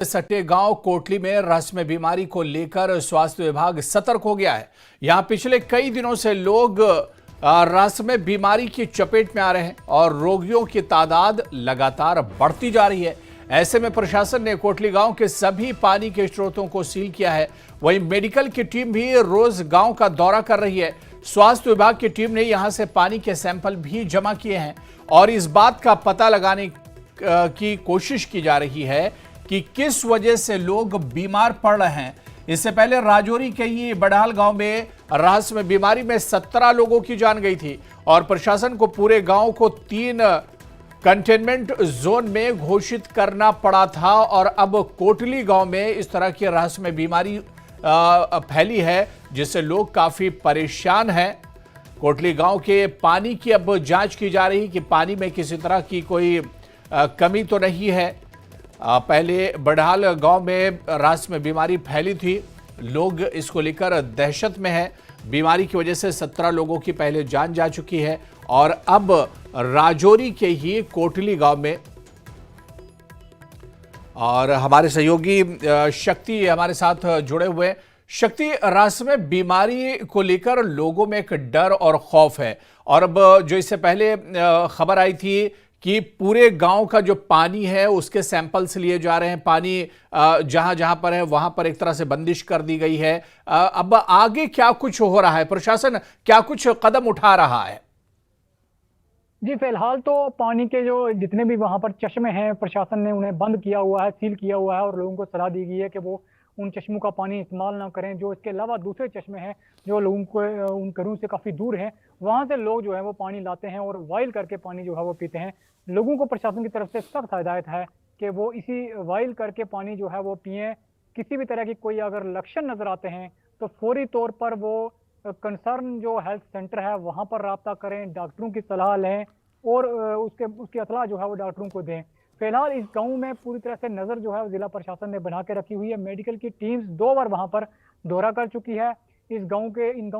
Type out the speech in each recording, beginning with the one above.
सट्टे गांव कोटली में रहस्यमय बीमारी को लेकर स्वास्थ्य विभाग सतर्क हो गया है। यहां पिछले कई दिनों से लोग रहस्यमय बीमारी की चपेट में आ रहे हैं और रोगियों की तादाद लगातार बढ़ती जा रही है। ऐसे में प्रशासन ने कोटली गांव के सभी पानी के स्रोतों को सील किया है। वहीं मेडिकल की टीम भी रोज गांव का दौरा कर रही है। स्वास्थ्य विभाग की टीम ने यहां से पानी के सैंपल भी जमा किए हैं और इस बात का पता लगाने की कोशिश की जा रही है कि किस वजह से लोग बीमार पड़ रहे हैं। इससे पहले राजौरी के ही बड़हाल गांव में रहस्यमय बीमारी में 17 लोगों की जान गई थी और प्रशासन को पूरे गांव को 3 कंटेनमेंट जोन में घोषित करना पड़ा था और अब कोटली गांव में इस तरह की रहस्यमय बीमारी फैली है जिससे लोग काफी परेशान हैं। कोटली गांव के पानी की अब जांच की जा रही कि पानी में किसी तरह की कोई कमी तो नहीं है। पहले बड़हाल गांव में रहस्यमय बीमारी फैली थी, लोग इसको लेकर दहशत में हैं। बीमारी की वजह से 17 लोगों की पहले जान जा चुकी है और अब राजौरी के ही कोटली गांव में और हमारे सहयोगी शक्ति हमारे साथ जुड़े हुए हैं। शक्ति, रहस्यमय बीमारी को लेकर लोगों में एक डर और खौफ है और अब जो इससे पहले खबर आई थी कि पूरे गांव का जो पानी है उसके सैंपल्स लिए जा रहे हैं। पानी जहां जहां पर है वहां पर एक तरह से बंदिश कर दी गई है। अब आगे क्या कुछ हो रहा है, प्रशासन क्या कुछ कदम उठा रहा है? जी, फिलहाल तो पानी के जो जितने भी वहां पर चश्मे हैं प्रशासन ने उन्हें बंद किया हुआ है, सील किया हुआ है और लोगों को सलाह दी गई है कि वो उन चश्मों का पानी इस्तेमाल ना करें। जो इसके अलावा दूसरे चश्मे हैं जो लोगों को उन घरों से काफी दूर हैं, वहां से लोग जो है वो पानी लाते हैं और बॉयल करके पानी जो है वो पीते हैं। लोगों को प्रशासन की तरफ से सख्त हिदायत है कि वो इसी बॉयल करके पानी जो है वो पिएं। किसी भी तरह की कोई अगर लक्षण नजर आते हैं तो फौरी तौर पर वो कंसर्न जो हेल्थ सेंटर है वहां पर राब्ता करें, डॉक्टरों की सलाह लें और उसकी इत्तला जो है वो डॉक्टरों को दें। फिलहाल इस गांव में पूरी तरह से नजर जो है जिला प्रशासन ने बना के रखी हुई है। मेडिकल की टीम्स 2 बार वहां पर दौरा कर चुकी है। इन गांव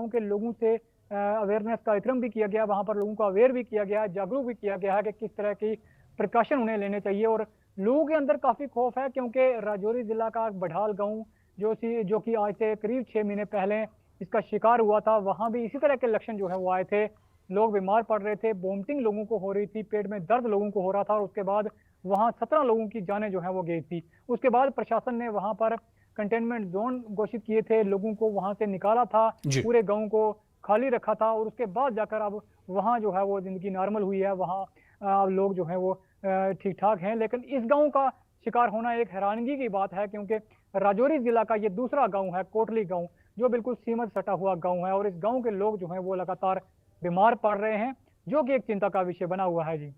के लोगों से अवेयरनेस कार्यक्रम भी किया गया, वहां पर लोगों को अवेयर भी किया गया है, जागरूक भी किया गया है कि किस तरह की प्रिकॉशन उन्हें लेने चाहिए। और लोगों के अंदर काफी खौफ है क्योंकि राजौरी जिला का बड़हाल गाँव जो कि आज से करीब 6 महीने पहले इसका शिकार हुआ था, वहां भी इसी तरह के लक्षण जो है वो आए थे। लोग बीमार पड़ रहे थे, वोमिटिंग लोगों को हो रही थी, पेट में दर्द लोगों को हो रहा था और उसके बाद वहां 17 लोगों की जानें जो है वो गई थी। उसके बाद प्रशासन ने वहां पर कंटेनमेंट जोन घोषित किए थे, लोगों को वहां से निकाला था, पूरे गांव को खाली रखा था और उसके बाद जाकर अब वहां जो है वो जिंदगी नॉर्मल हुई है। वहां लोग जो है वो ठीक ठाक हैं। लेकिन इस गाँव का शिकार होना एक हैरानगी की बात है क्योंकि राजौरी जिला का ये दूसरा गाँव है, कोटली गाँव, जो बिल्कुल सीमा से सटा हुआ गाँव है और इस गाँव के लोग जो है वो लगातार बीमार पड़ रहे हैं, जो कि एक चिंता का विषय बना हुआ है। जी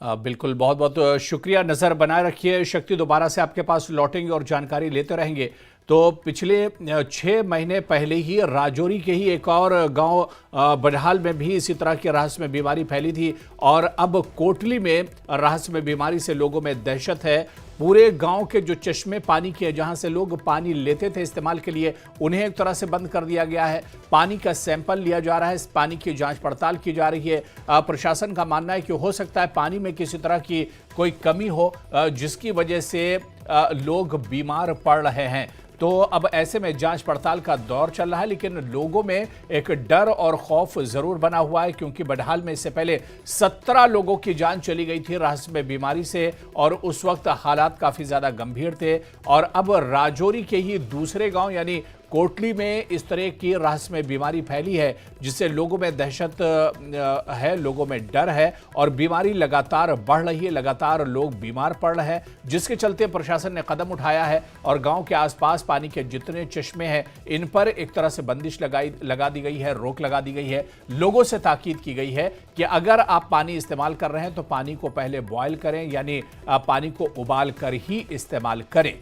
बिल्कुल, बहुत बहुत शुक्रिया। नज़र बनाए रखिए शक्ति, दोबारा से आपके पास लौटेंगे और जानकारी लेते रहेंगे। तो पिछले 6 महीने पहले ही राजौरी के ही एक और गांव बड़हाल में भी इसी तरह की रहस्यमय बीमारी फैली थी और अब कोटली में रहस्यमय बीमारी से लोगों में दहशत है। पूरे गांव के जो चश्मे पानी के जहां से लोग पानी लेते थे इस्तेमाल के लिए, उन्हें एक तरह से बंद कर दिया गया है। पानी का सैंपल लिया जा रहा है, पानी की जांच पड़ताल की जा रही है। प्रशासन का मानना है कि हो सकता है पानी में किसी तरह की कोई कमी हो जिसकी वजह से लोग बीमार पड़ रहे हैं। तो अब ऐसे में जांच पड़ताल का दौर चल रहा है, लेकिन लोगों में एक डर और खौफ जरूर बना हुआ है क्योंकि बड़हाल में इससे पहले 17 लोगों की जान चली गई थी रहस्यमय बीमारी से और उस वक्त हालात काफी ज्यादा गंभीर थे। और अब राजौरी के ही दूसरे गांव यानी कोटली में इस तरह की रहस्यमय बीमारी फैली है जिससे लोगों में दहशत है, लोगों में डर है और बीमारी लगातार बढ़ रही है, लगातार लोग बीमार पड़ रहे हैं, जिसके चलते प्रशासन ने कदम उठाया है और गांव के आसपास पानी के जितने चश्मे हैं इन पर एक तरह से बंदिश लगा दी गई है, रोक लगा दी गई है। लोगों से ताकीद की गई है कि अगर आप पानी इस्तेमाल कर रहे हैं तो पानी को पहले बॉयल करें, यानी पानी को उबाल कर ही इस्तेमाल करें।